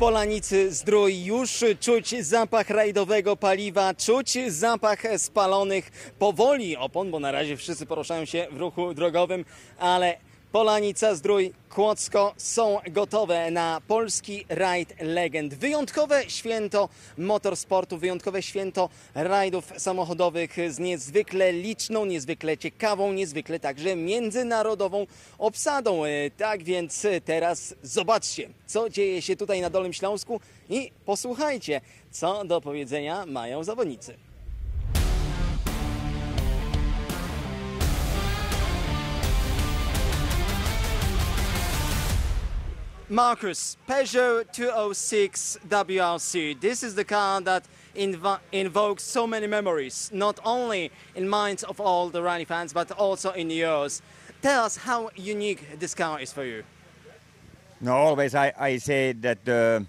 Polanicy Zdrój już czuć zapach rajdowego paliwa, czuć zapach spalonych powoli opon, bo na razie wszyscy poruszają się w ruchu drogowym, ale Polanica Zdrój, Kłodzko są gotowe na Polski Rajd Legend. Wyjątkowe święto motorsportu, wyjątkowe święto rajdów samochodowych z niezwykle liczną, niezwykle ciekawą, niezwykle także międzynarodową obsadą. Tak więc teraz zobaczcie, co dzieje się tutaj na Dolnym Śląsku i posłuchajcie, co do powiedzenia mają zawodnicy. Marcus, Peugeot 206 WRC. This is the car that invokes so many memories, not only in minds of all the rally fans, but also in yours. Tell us how unique this car is for you. No, always I say that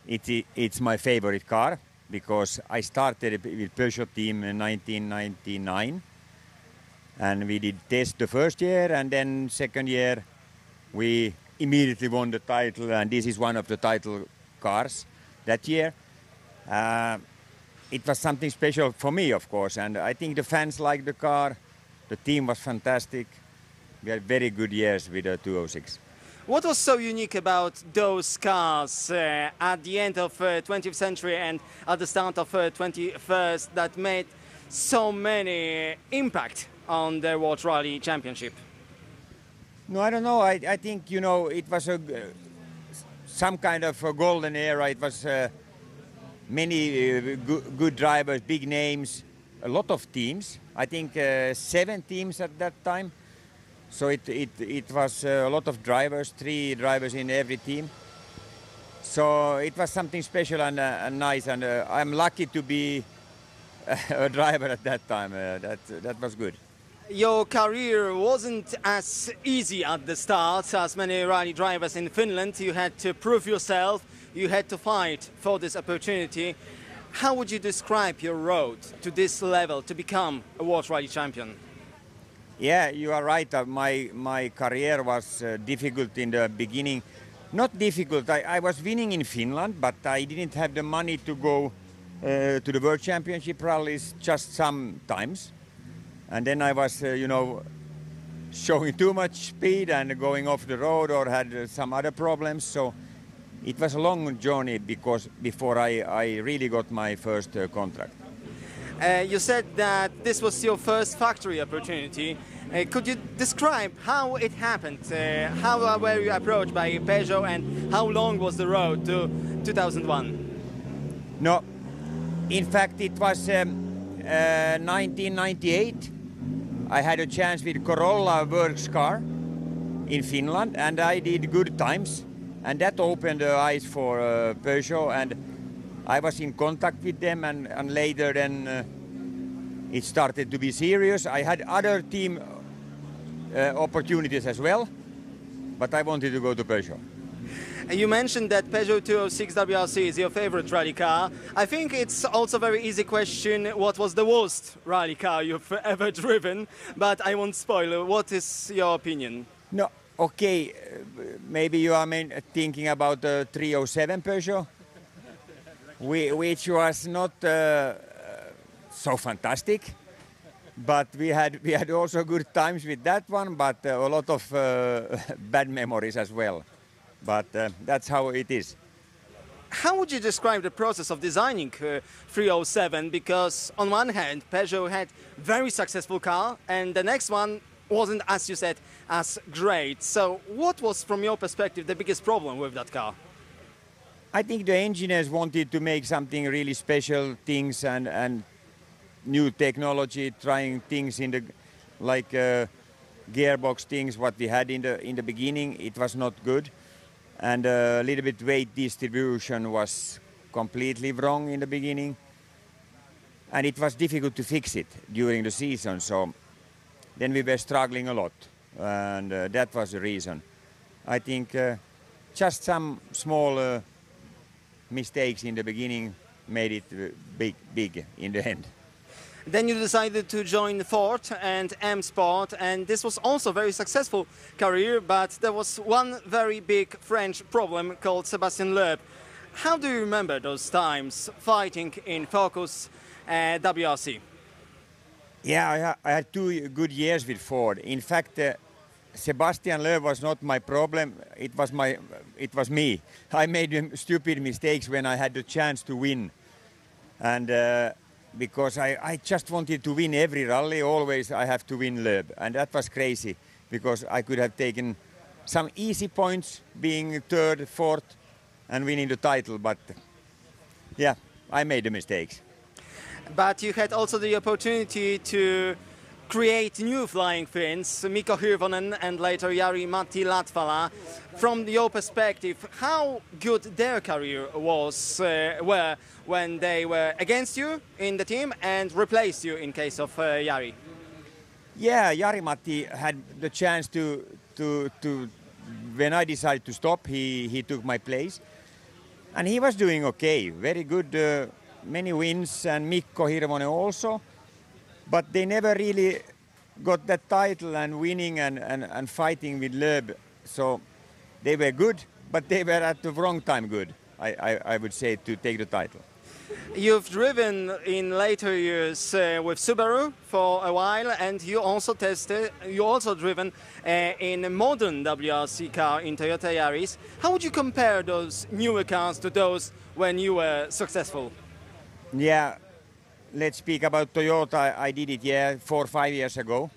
it's my favorite car because I started with Peugeot team in 1999, and we did test the first year, and then second year we immediately won the title, and this is one of the title cars that year. It was something special for me, of course, and I think the fans liked the car. The team was fantastic. We had very good years with the 206. What was so unique about those cars at the end of 20th century and at the start of 21st that made so many impact on the World Rally Championship? No, I don't know. I think, you know, it was some kind of a golden era. It was many good drivers, big names, a lot of teams. I think 7 teams at that time. So it was a lot of drivers, 3 drivers in every team. So it was something special and nice. And I'm lucky to be a driver at that time. That was good. Your career wasn't as easy at the start as many rally drivers in Finland. You had to prove yourself, you had to fight for this opportunity. How would you describe your road to this level, to become a World Rally Champion? Yeah, you are right. My career was difficult in the beginning. Not difficult, I was winning in Finland, but I didn't have the money to go to the World Championship rallies just sometimes. And then I was, you know, showing too much speed and going off the road or had some other problems. So it was a long journey before I really got my first contract. You said that this was your first factory opportunity. Could you describe how it happened? How were you approached by Peugeot and how long was the road to 2001? No, in fact it was 1998. I had a chance with Corolla Works car in Finland, and I did good times, and that opened the eyes for Peugeot, and I was in contact with them, and later then it started to be serious. I had other team opportunities as well, but I wanted to go to Peugeot. You mentioned that Peugeot 206 WRC is your favorite rally car. I think it's also a very easy question, what was the worst rally car you've ever driven? But I won't spoil. What is your opinion? No, okay, maybe you are thinking about the 307 Peugeot, which was not so fantastic. But we had also good times with that one, but a lot of bad memories as well. But that's how it is. How would you describe the process of designing 307? Because on one hand, Peugeot had very successful car, and the next one wasn't, as you said, as great. So what was, from your perspective, the biggest problem with that car? I think the engineers wanted to make something really special, things and new technology, trying things in the gearbox things what we had in the beginning. It was not good. And a little bit weight distribution was completely wrong in the beginning. And it was difficult to fix it during the season, so then we were struggling a lot. And that was the reason. I think just some small mistakes in the beginning made it big in the end. Then you decided to join Ford and M Sport, and this was also a very successful career, but there was one very big French problem called Sébastien Loeb. How do you remember those times fighting in Focus WRC? Yeah, I had 2 good years with Ford. In fact, Sebastian Loeb was not my problem. It was me. I made stupid mistakes when I had the chance to win, and because I just wanted to win every rally. Always I have to win Loeb, and that was crazy because I could have taken some easy points, being third, fourth, and winning the title. But yeah, I made the mistakes. But you had also the opportunity to create new flying Finns, Mikko Hirvonen and later Jari-Matti Latvala. From your perspective, how good their career were when they were against you in the team and replaced you in case of Jari? Yeah, Jari-Matti had the chance to when I decided to stop, he took my place. And he was doing okay, very good, many wins, and Mikko Hirvonen also. But they never really got that title and winning and fighting with Loeb. So they were good, but they were at the wrong time good, I would say, to take the title. You've driven in later years with Subaru for a while, and you also driven in a modern WRC car in Toyota Yaris. How would you compare those newer cars to those when you were successful? Yeah, let's speak about Toyota. I did it, 4 or 5 years ago.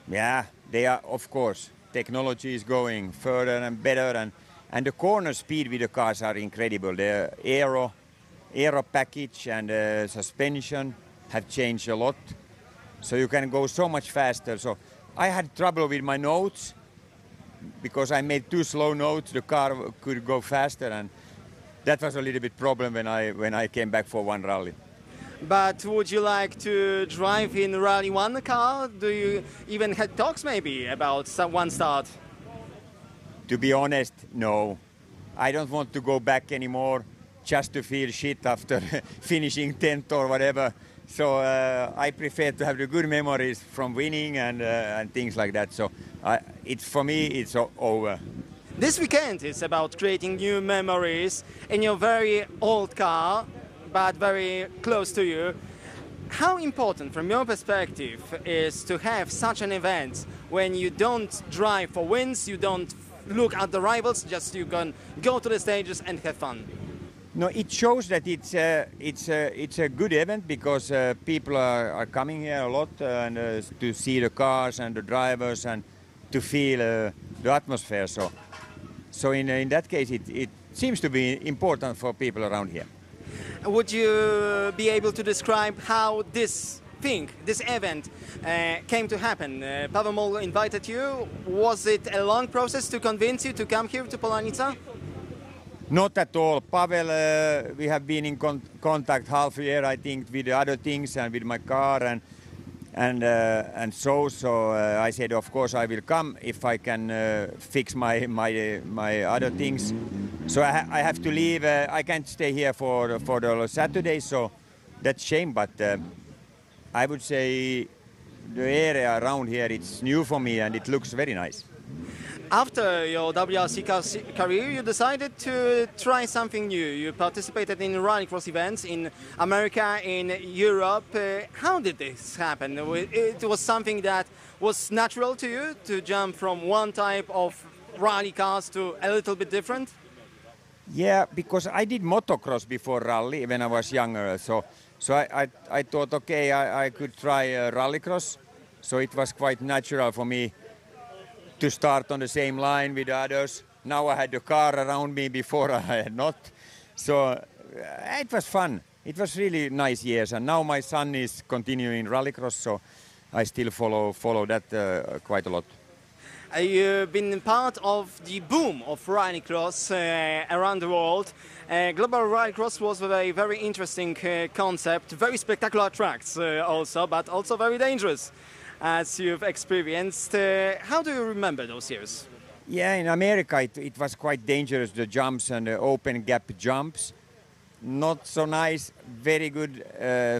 Yeah, they are, of course, technology is going further and better, and the corner speed with the cars are incredible. The aero package and suspension have changed a lot, so you can go so much faster. So I had trouble with my notes because I made too slow notes. The car could go faster, and that was a little bit problem when I came back for one rally. But would you like to drive in Rally 1 car? Do you even had talks maybe about one start? To be honest, no. I don't want to go back anymore just to feel shit after finishing 10th or whatever. So I prefer to have the good memories from winning and things like that. So for me, it's over. This weekend is about creating new memories in your very old car, but very close to you. How important, from your perspective, is to have such an event when you don't drive for wins, you don't look at the rivals, just you can go to the stages and have fun? No, it shows that it's a good event because people are coming here a lot and to see the cars and the drivers and to feel the atmosphere. So in that case, it seems to be important for people around here. Would you be able to describe how this event came to happen? Pavel Mol invited you. Was it a long process to convince you to come here to Polanica? Not at all. Pavel, we have been in contact half a year, I think, with the other things and with my car and so. So I said, of course, I will come if I can fix my other things. So I have to leave. I can't stay here for the Saturday, so that's shame. But I would say the area around here, it's new for me and it looks very nice. After your WRC career, you decided to try something new. You participated in rallycross events in America, in Europe. How did this happen? It was something that was natural to you to jump from one type of rally cars to a little bit different? Yeah, because I did motocross before rally when I was younger. So I thought, okay, I could try rallycross. So it was quite natural for me to start on the same line with others. Now I had the car around me, before I had not. So it was fun. It was really nice years. And now my son is continuing rallycross, so I still follow that quite a lot. You've been part of the boom of rallycross around the world. Global rallycross was a very interesting concept, very spectacular tracks also, but also very dangerous, as you've experienced. How do you remember those years? Yeah, in America it was quite dangerous, the jumps and the open gap jumps. Not so nice, very good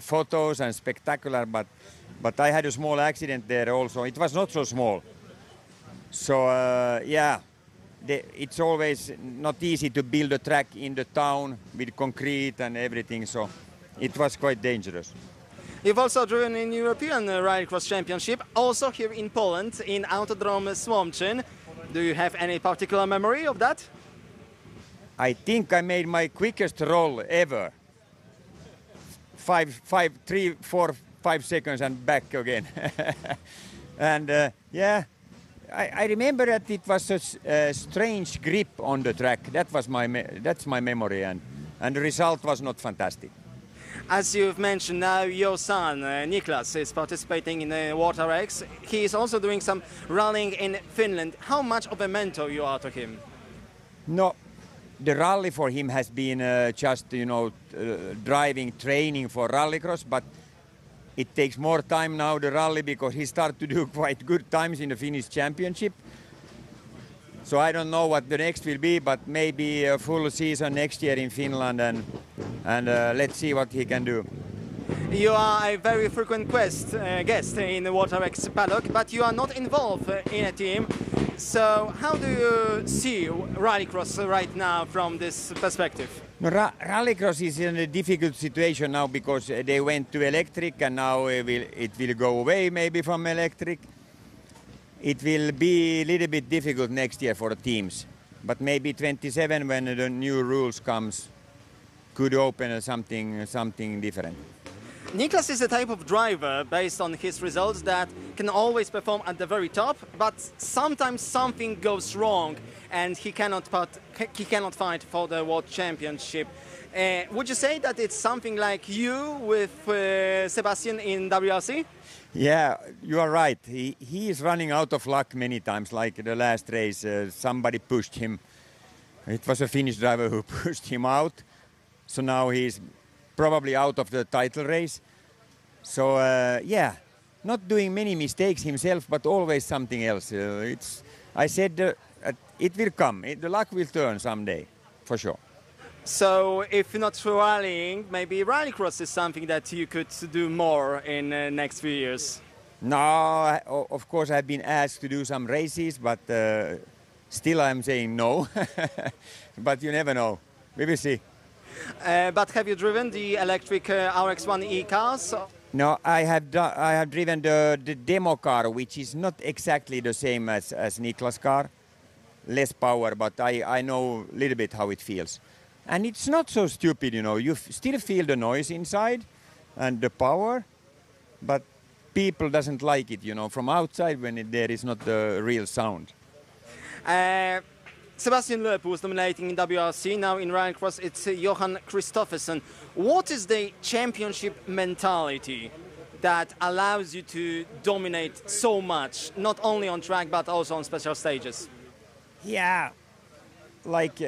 photos and spectacular, but I had a small accident there also. It was not so small. So yeah, it's always not easy to build a track in the town with concrete and everything, so it was quite dangerous. You've also driven in European Rallycross Championship, also here in Poland, in Autodrome Słomczyn. Do you have any particular memory of that? I think I made my quickest roll ever. 5 seconds and back again. And I remember that it was a strange grip on the track. That's my memory, and the result was not fantastic. As you've mentioned, now your son Niklas is participating in the Water X. He is also doing some rallying in Finland. How much of a mentor you are to him? No, the rally for him has been just driving, training for rallycross, but it takes more time now, the rally, because he started to do quite good times in the Finnish championship. So I don't know what the next will be, but maybe a full season next year in Finland, and let's see what he can do. You are a very frequent guest in the Water X paddock, but you are not involved in a team. So how do you see rallycross right now from this perspective? No, rallycross is in a difficult situation now because they went to electric, and now it will go away maybe from electric. It will be a little bit difficult next year for the teams, but maybe 27 when the new rules comes could open something different. Niklas is a type of driver, based on his results, that can always perform at the very top, but sometimes something goes wrong and he cannot fight for the World Championship. Would you say that it's something like you with Sebastian in WRC? Yeah, you are right. He is running out of luck many times, like the last race. Somebody pushed him. It was a Finnish driver who pushed him out. So now he's probably out of the title race. So, not doing many mistakes himself, but always something else. I said it will come. The luck will turn someday, for sure. So if not rallying, maybe rallycross is something that you could do more in the next few years? No, of course I've been asked to do some races, but still I'm saying no. But you never know. We will see. But have you driven the electric RX-1 e-cars? No, I have driven the demo car, which is not exactly the same as Niklas' car. Less power, but I know a little bit how it feels. And it's not so stupid, you still feel the noise inside and the power, but people doesn't like it, from outside when there is not the real sound. Sebastian Loeb was dominating in WRC, now in rallycross it's Johan Kristoffersen. What is the championship mentality that allows you to dominate so much, not only on track but also on special stages? Yeah. Like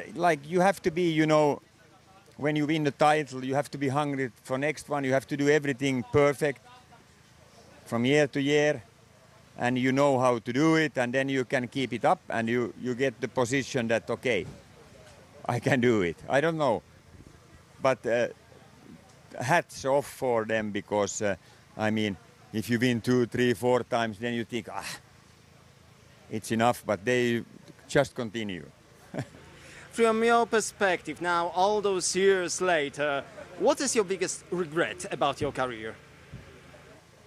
you have to be, when you win the title, you have to be hungry for next one. You have to do everything perfect from year to year, and you know how to do it, and then you can keep it up, and you get the position that, okay, I can do it. I don't know, but hats off for them, because, if you win 2, 3, 4 times, then you think, it's enough, but they just continue. From your perspective now, all those years later, what is your biggest regret about your career?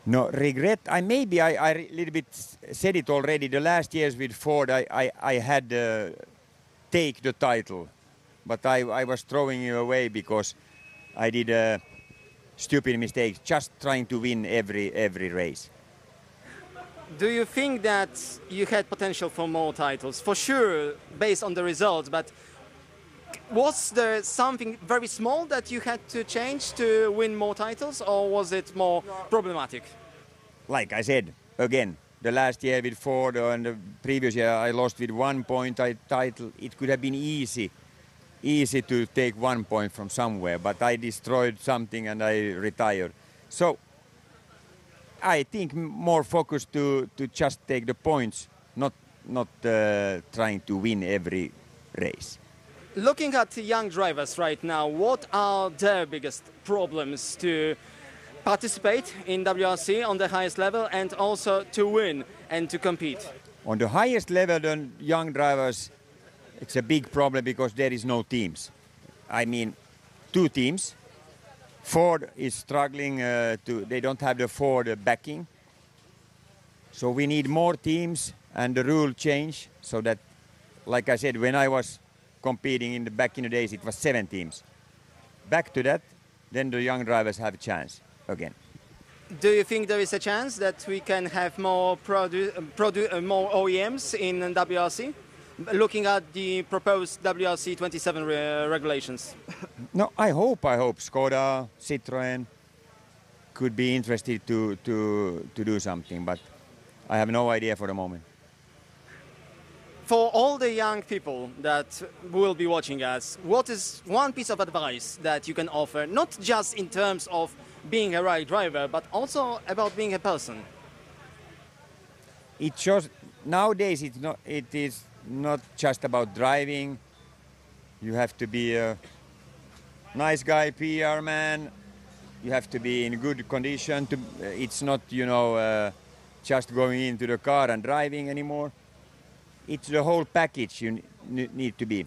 No, regret, I a little bit said it already. The last years with Ford, I had take the title, but I was throwing it away because I did stupid mistakes, just trying to win every race. Do you think that you had potential for more titles? For sure, based on the results, but was there something very small that you had to change to win more titles, or was it more problematic? Like I said, again, the last year with Ford and the previous year I lost with 1 point title. It could have been easy to take 1 point from somewhere, but I destroyed something and I retired. So I think more focus to just take the points, not trying to win every race. Looking at young drivers right now, what are their biggest problems to participate in WRC on the highest level and also to win and to compete? On the highest level, the young drivers, it's a big problem because there is no teams. I mean, 2 teams. Ford is struggling they don't have the Ford backing. So we need more teams and the rule change so that, like I said, when I was competing back in the days, it was 7 teams. Back to that, then the young drivers have a chance again. Do you think there is a chance that we can have more more OEMs in WRC? Looking at the proposed WRC 27 regulations. No, I hope Skoda, Citroën could be interested to do something, but I have no idea for the moment. For all the young people that will be watching us, what is one piece of advice that you can offer, not just in terms of being a ride driver, but also about being a person? It shows nowadays it is not just about driving. You have to be a nice guy, PR man. You have to be in good condition. It's not, just going into the car and driving anymore. It's the whole package you need to be.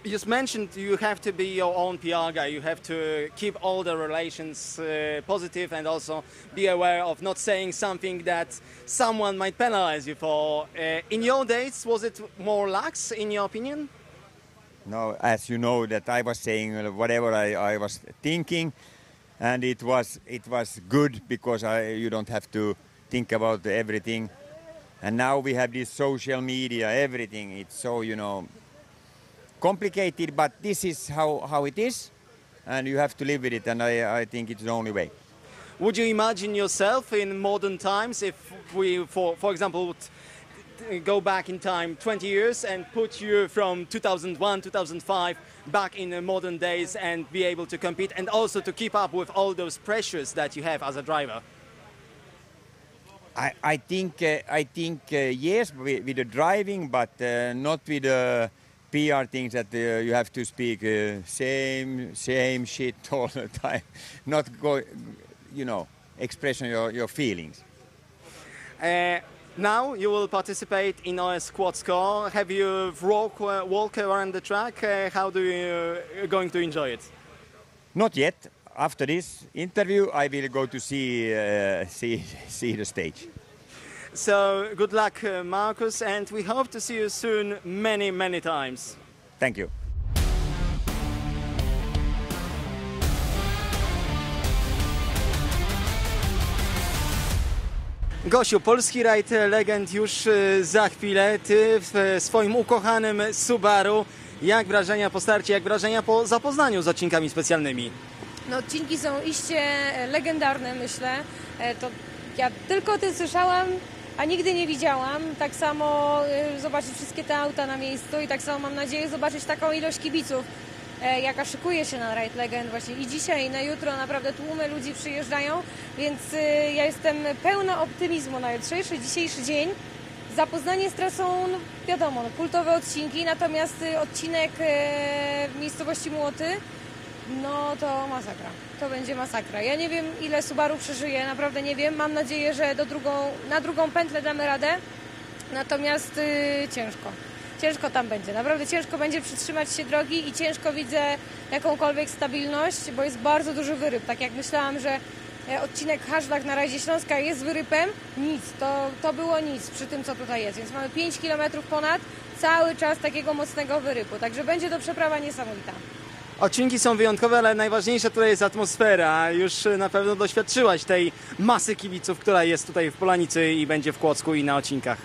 You just mentioned you have to be your own PR guy. You have to keep all the relations positive and also be aware of not saying something that someone might penalize you for. In your days, was it more lax, in your opinion? No, as you know, that I was saying whatever I was thinking, and it was good because you don't have to think about everything. And now we have this social media, everything. It's so, complicated, but this is how it is, and you have to live with it, and I think it's the only way. Would you imagine yourself in modern times if we, for example, would go back in time 20 years and put you from 2001, 2005 back in the modern days and be able to compete and also to keep up with all those pressures that you have as a driver? I think yes, with the driving, but not with the PR things that you have to speak same shit all the time. Not go, express your feelings. Now you will participate in our squad score. Have you walk around the track? How do you going to enjoy it? Not yet. After this interview, I will go to see the stage. So good luck, Markus, and we hope to see you soon many, many times. Thank you. Gosiu, Polski Rajd Legend już za chwilę. Ty w swoim ukochanym Subaru. Jak wrażenia po starcie, jak wrażenia po zapoznaniu z odcinkami specjalnymi? No, odcinki są iście legendarne, myślę. To ja tylko o tym słyszałam, a nigdy nie widziałam. Tak samo zobaczyć wszystkie te auta na miejscu i tak samo mam nadzieję zobaczyć taką ilość kibiców, jaka szykuje się na Rajd Legend właśnie i dzisiaj, i na jutro. Naprawdę tłumy ludzi przyjeżdżają, więc ja jestem pełna optymizmu na jutrzejszy, dzisiejszy dzień. Zapoznanie z trasą, no wiadomo, kultowe odcinki, natomiast odcinek w miejscowości Młoty, no to masakra. To będzie masakra. Ja nie wiem, ile Subaru przeżyje, naprawdę nie wiem. Mam nadzieję, że na drugą pętlę damy radę, natomiast ciężko. Ciężko tam będzie. Naprawdę ciężko będzie przytrzymać się drogi i ciężko widzę jakąkolwiek stabilność, bo jest bardzo duży wyryb. Tak jak myślałam, że odcinek Hashtag na Rajdzie Śląska jest wyrypem, nic. To było nic przy tym, co tutaj jest. Więc mamy 5 km ponad, cały czas takiego mocnego wyrypu. Także będzie to przeprawa niesamowita. Odcinki są wyjątkowe, ale najważniejsza tutaj jest atmosfera. Już na pewno doświadczyłaś tej masy kibiców, która jest tutaj w Polanicy i będzie w Kłodzku i na odcinkach.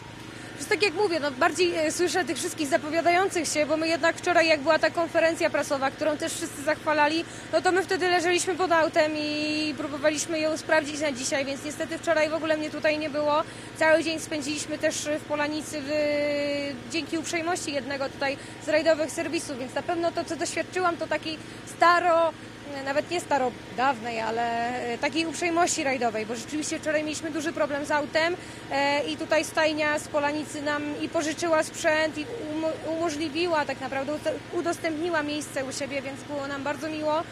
Więc tak jak mówię, no bardziej słyszę tych wszystkich zapowiadających się, bo my jednak wczoraj, jak była ta konferencja prasowa, którą też wszyscy zachwalali, no to my wtedy leżeliśmy pod autem i próbowaliśmy ją sprawdzić na dzisiaj, więc niestety wczoraj w ogóle mnie tutaj nie było. Cały dzień spędziliśmy też w Polanicy dzięki uprzejmości jednego tutaj z rajdowych serwisów, więc na pewno to, co doświadczyłam, to takiej nawet nie starodawnej, ale takiej uprzejmości rajdowej, bo rzeczywiście wczoraj mieliśmy duży problem z autem i tutaj stajnia z Polanicy nam i pożyczyła sprzęt i umożliwiła, tak naprawdę udostępniła miejsce u siebie, więc było nam bardzo miło.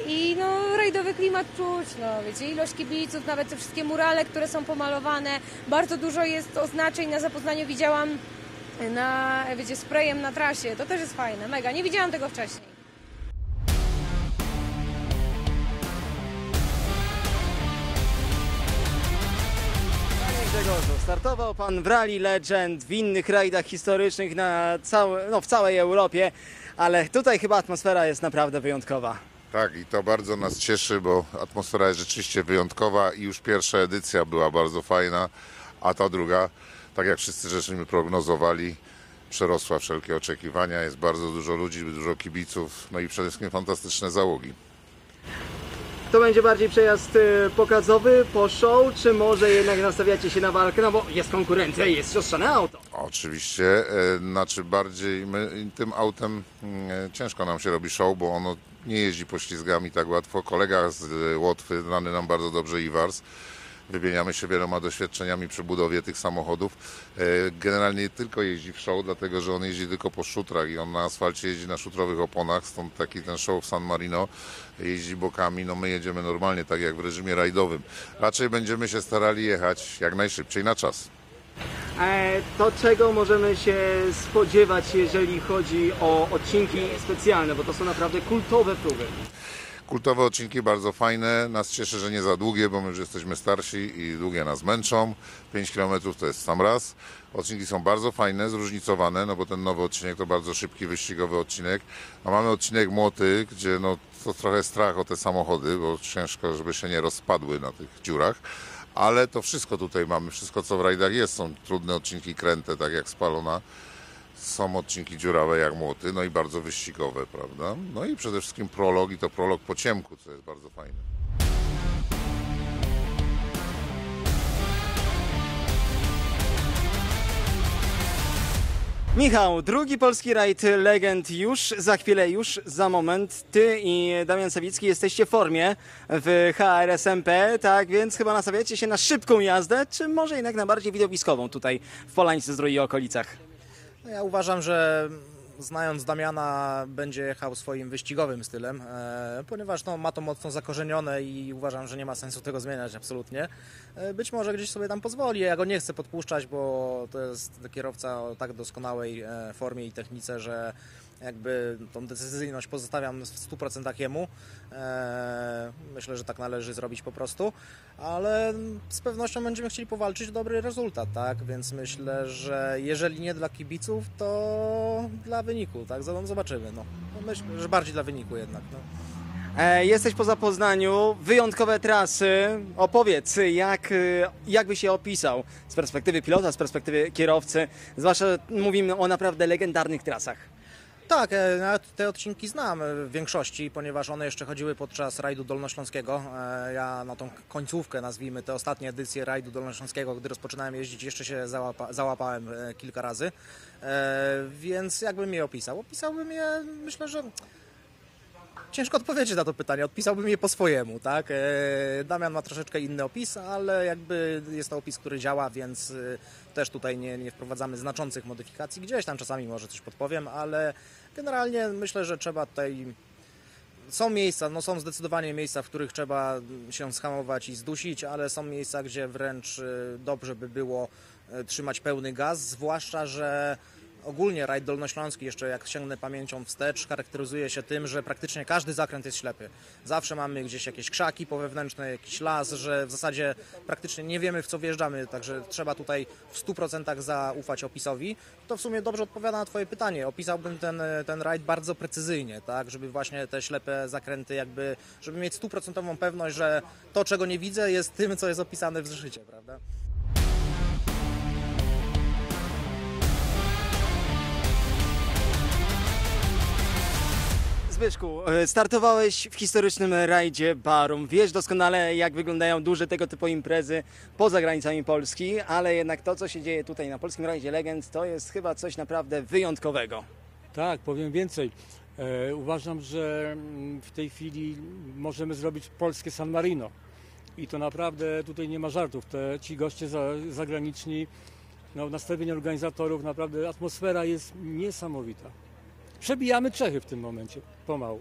I no, rajdowy klimat czuć, no wiecie, ilość kibiców, nawet te wszystkie murale, które są pomalowane, bardzo dużo jest oznaczeń na zapoznaniu, widziałam wiecie, sprayem na trasie, to też jest fajne, mega, nie widziałam tego wcześniej. Grzegorzu, startował Pan w Rally Legend, w innych rajdach historycznych w całej Europie, ale tutaj chyba atmosfera jest naprawdę wyjątkowa. Tak, i to bardzo nas cieszy, bo atmosfera jest rzeczywiście wyjątkowa i już pierwsza edycja była bardzo fajna, a ta druga, tak jak wszyscy żeśmy prognozowali, przerosła wszelkie oczekiwania. Jest bardzo dużo ludzi, dużo kibiców, no i przede wszystkim fantastyczne załogi. To będzie bardziej przejazd pokazowy po show, czy może jednak nastawiacie się na walkę, no bo jest konkurencja i jest siostrzane auto. Oczywiście, znaczy bardziej tym autem ciężko nam się robi show, bo ono nie jeździ poślizgami tak łatwo. Kolega z Łotwy, znany nam bardzo dobrze Iwars, wymieniamy się wieloma doświadczeniami przy budowie tych samochodów. Generalnie tylko jeździ w show, dlatego że on jeździ tylko po szutrach i on na asfalcie jeździ na szutrowych oponach, stąd taki ten show w San Marino, jeździ bokami, no my jedziemy normalnie, tak jak w reżimie rajdowym. Raczej będziemy się starali jechać jak najszybciej na czas. To czego możemy się spodziewać, jeżeli chodzi o odcinki specjalne, bo to są naprawdę kultowe próby. Kultowe odcinki bardzo fajne, nas cieszy, że nie za długie, bo my już jesteśmy starsi i długie nas męczą. 5 km to jest sam raz. Odcinki są bardzo fajne, zróżnicowane, no bo ten nowy odcinek to bardzo szybki, wyścigowy odcinek. A mamy odcinek młoty, gdzie no to trochę strach o te samochody, bo ciężko, żeby się nie rozpadły na tych dziurach. Ale to wszystko tutaj mamy, wszystko co w rajdach jest. Są trudne odcinki kręte, tak jak spalona. Są odcinki dziurawe jak młoty, no i bardzo wyścigowe, prawda? No i przede wszystkim prolog i to prolog po ciemku, co jest bardzo fajne. Michał, drugi Polski Rajd Legend już za chwilę, już za moment. Ty i Damian Sawicki jesteście w formie w HRSMP, tak więc chyba nastawiacie się na szybką jazdę, czy może jednak na bardziej widowiskową tutaj w Polanicy-Zdrój i okolicach? Ja uważam, że znając Damiana będzie jechał swoim wyścigowym stylem, ponieważ no, ma to mocno zakorzenione i uważam, że nie ma sensu tego zmieniać absolutnie. Być może gdzieś sobie tam pozwoli, ja go nie chcę podpuszczać, bo to jest kierowca o tak doskonałej formie i technice, że jakby tą decyzyjność pozostawiam w 100% jemu. Myślę, że tak należy zrobić po prostu, ale z pewnością będziemy chcieli powalczyć o dobry rezultat, tak? Więc myślę, że jeżeli nie dla kibiców, to dla wyniku, tak? Zobaczymy, no. Myślę, że bardziej dla wyniku jednak, no. Jesteś po Zapoznaniu, wyjątkowe trasy. Opowiedz, jak byś je opisał z perspektywy pilota, z perspektywy kierowcy, zwłaszcza mówimy o naprawdę legendarnych trasach. Tak, te odcinki znam w większości, ponieważ one jeszcze chodziły podczas rajdu dolnośląskiego. Ja na tą końcówkę, nazwijmy te ostatnie edycje rajdu dolnośląskiego, gdy rozpoczynałem jeździć, jeszcze się załapałem kilka razy. Więc jakbym je opisał? Opisałbym je, myślę, że ciężko odpowiedzieć na to pytanie, odpisałbym je po swojemu, tak? Damian ma troszeczkę inny opis, ale jakby jest to opis, który działa, więc też tutaj nie wprowadzamy znaczących modyfikacji. Gdzieś tam czasami może coś podpowiem, ale generalnie myślę, że trzeba tutaj... Są miejsca, no są zdecydowanie miejsca, w których trzeba się schamować i zdusić, ale są miejsca, gdzie wręcz dobrze by było trzymać pełny gaz, zwłaszcza, że ogólnie rajd dolnośląski, jeszcze jak sięgnę pamięcią wstecz, charakteryzuje się tym, że praktycznie każdy zakręt jest ślepy. Zawsze mamy gdzieś jakieś krzaki powewnętrzne, jakiś las, że w zasadzie praktycznie nie wiemy, w co wjeżdżamy, także trzeba tutaj w 100% zaufać opisowi. To w sumie dobrze odpowiada na Twoje pytanie. Opisałbym ten rajd bardzo precyzyjnie, tak, żeby właśnie te ślepe zakręty jakby, żeby mieć 100% pewność, że to, czego nie widzę, jest tym, co jest opisane w zeszycie, prawda? Zbyszku, startowałeś w historycznym rajdzie Barum. Wiesz doskonale, jak wyglądają duże tego typu imprezy poza granicami Polski, ale jednak to, co się dzieje tutaj na Polskim Rajdzie Legend, to jest chyba coś naprawdę wyjątkowego. Tak, powiem więcej. Uważam, że w tej chwili możemy zrobić polskie San Marino. I to naprawdę tutaj nie ma żartów. Ci goście zagraniczni, no, nastawienie organizatorów, naprawdę atmosfera jest niesamowita. Przebijamy Czechy w tym momencie, pomału.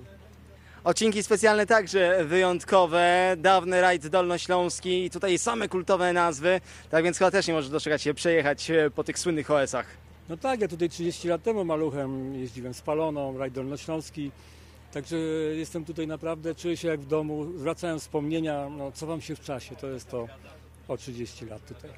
Odcinki specjalne także wyjątkowe, dawny rajd dolnośląski i tutaj same kultowe nazwy, tak więc chyba też nie możesz doczekać się przejechać po tych słynnych OS-ach. No tak, ja tutaj 30 lat temu maluchem jeździłem spaloną, rajd dolnośląski, także jestem tutaj naprawdę, czuję się jak w domu, wracają wspomnienia, no cofam się w czasie, to jest to o 30 lat tutaj.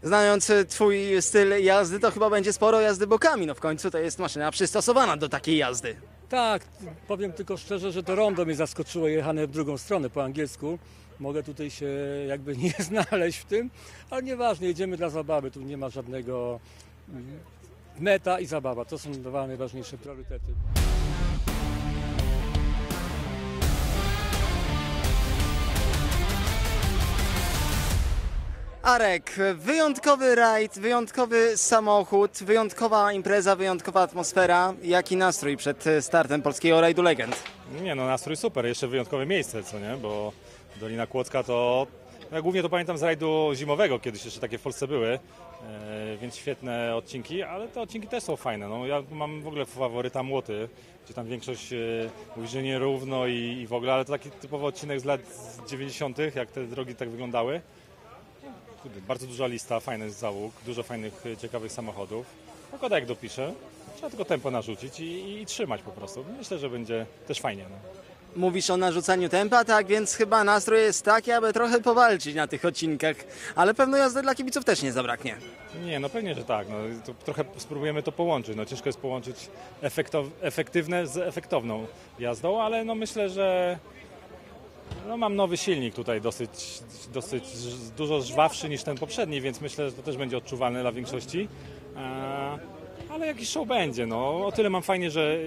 Znając twój styl jazdy, to chyba będzie sporo jazdy bokami, no w końcu to jest maszyna przystosowana do takiej jazdy. Tak, powiem tylko szczerze, że to rondo mnie zaskoczyło jechane w drugą stronę po angielsku. Mogę tutaj się jakby nie znaleźć w tym, ale nieważne, jedziemy dla zabawy, tu nie ma żadnego meta i zabawa, to są dwa najważniejsze priorytety. Arek, wyjątkowy rajd, wyjątkowy samochód, wyjątkowa impreza, wyjątkowa atmosfera. Jaki nastrój przed startem Polskiego Rajdu Legend? Nie no, nastrój super, jeszcze wyjątkowe miejsce, co nie, bo Dolina Kłodzka to, ja głównie to pamiętam z rajdu zimowego, kiedyś jeszcze takie w Polsce były, więc świetne odcinki, ale te odcinki też są fajne, no ja mam w ogóle faworyta Młoty, gdzie tam większość mówi, że nierówno i w ogóle, ale to taki typowy odcinek z lat 90., jak te drogi tak wyglądały. Bardzo duża lista, fajny załóg, dużo fajnych, ciekawych samochodów. Pogoda jak dopiszę, trzeba tylko tempo narzucić i trzymać po prostu. Myślę, że będzie też fajnie. No. Mówisz o narzucaniu tempa, tak więc chyba nastrój jest taki, aby trochę powalczyć na tych odcinkach, ale pewno jazdy dla kibiców też nie zabraknie. Nie, no pewnie, że tak. No, to trochę spróbujemy to połączyć. No, ciężko jest połączyć efektywne z efektowną jazdą, ale no myślę, że no, mam nowy silnik tutaj, dosyć dużo żwawszy niż ten poprzedni, więc myślę, że to też będzie odczuwalne dla większości. Ale jakiś show będzie. No. O tyle mam fajnie, że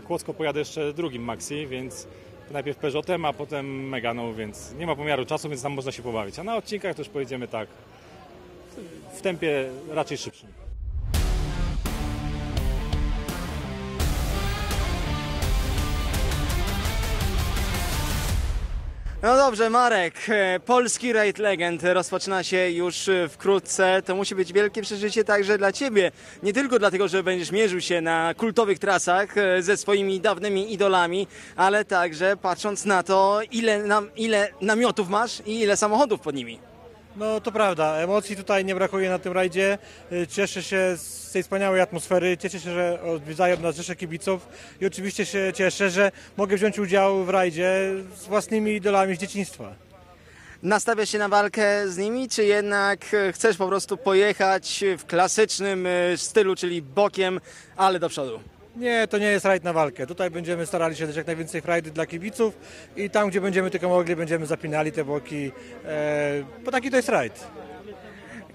Kłodzko pojadę jeszcze drugim Maxi, więc najpierw Peugeotem, a potem Meganą, więc nie ma pomiaru czasu, więc tam można się pobawić. A na odcinkach też pojedziemy tak w tempie raczej szybszym. No dobrze, Marek, Polski Rajd Legend rozpoczyna się już wkrótce. To musi być wielkie przeżycie także dla Ciebie. Nie tylko dlatego, że będziesz mierzył się na kultowych trasach ze swoimi dawnymi idolami, ale także patrząc na to, ile namiotów masz i ile samochodów pod nimi. No to prawda, emocji tutaj nie brakuje na tym rajdzie. Cieszę się z tej wspaniałej atmosfery, cieszę się, że odwiedzają nas rzesze kibiców i oczywiście się cieszę, że mogę wziąć udział w rajdzie z własnymi idolami z dzieciństwa. Nastawiasz się na walkę z nimi, czy jednak chcesz po prostu pojechać w klasycznym stylu, czyli bokiem, ale do przodu? Nie, to nie jest rajd na walkę. Tutaj będziemy starali się dać jak najwięcej frajdy dla kibiców i tam, gdzie będziemy tylko mogli, będziemy zapinali te boki, bo taki to jest rajd.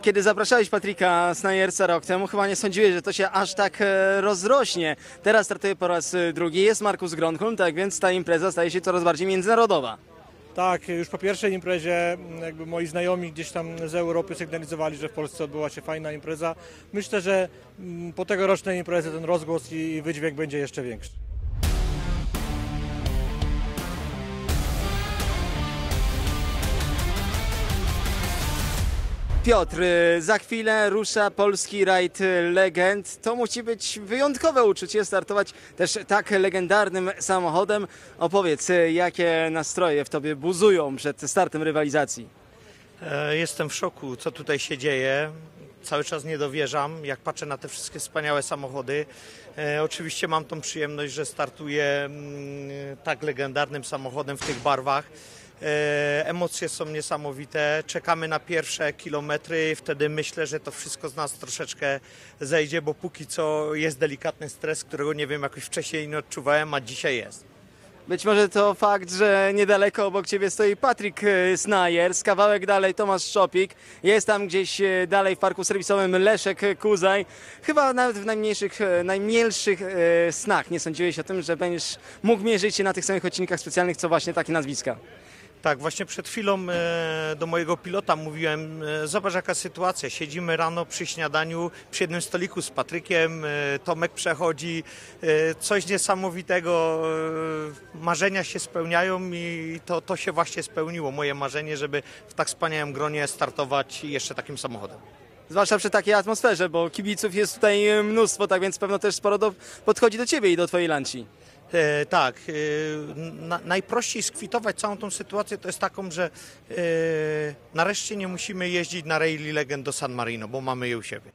Kiedy zapraszałeś Patryka Snajersa rok temu, chyba nie sądziłeś, że to się aż tak rozrośnie. Teraz startuje po raz drugi, jest Markus Gronholm, tak więc ta impreza staje się coraz bardziej międzynarodowa. Tak, już po pierwszej imprezie jakby moi znajomi gdzieś tam z Europy sygnalizowali, że w Polsce odbyła się fajna impreza. Myślę, że po tegorocznej imprezie ten rozgłos i wydźwięk będzie jeszcze większy. Piotr, za chwilę rusza Polski Rajd Legend. To musi być wyjątkowe uczucie startować też tak legendarnym samochodem. Opowiedz, jakie nastroje w tobie buzują przed startem rywalizacji? Jestem w szoku, co tutaj się dzieje. Cały czas nie dowierzam, jak patrzę na te wszystkie wspaniałe samochody. Oczywiście mam tą przyjemność, że startuję tak legendarnym samochodem w tych barwach. Emocje są niesamowite, czekamy na pierwsze kilometry, wtedy myślę, że to wszystko z nas troszeczkę zejdzie, bo póki co jest delikatny stres, którego nie wiem, jakoś wcześniej nie odczuwałem, a dzisiaj jest. Być może to fakt, że niedaleko obok ciebie stoi Patryk Snajers, kawałek dalej Tomasz Szczopik, jest tam gdzieś dalej w parku serwisowym Leszek Kuzaj. Chyba nawet w najmniejszych snach nie sądziłeś o tym, że będziesz mógł mierzyć się na tych samych odcinkach specjalnych, co właśnie takie nazwiska. Tak, właśnie przed chwilą do mojego pilota mówiłem, zobacz jaka sytuacja, siedzimy rano przy śniadaniu przy jednym stoliku z Patrykiem, Tomek przechodzi, coś niesamowitego, marzenia się spełniają i to się właśnie spełniło, moje marzenie, żeby w tak wspaniałym gronie startować jeszcze takim samochodem. Zwłaszcza przy takiej atmosferze, bo kibiców jest tutaj mnóstwo, tak więc pewno też sporo podchodzi do ciebie i do twojej lanci. Tak, najprościej skwitować całą tą sytuację to jest taką, że nareszcie nie musimy jeździć na Rally Legend do San Marino, bo mamy je u siebie.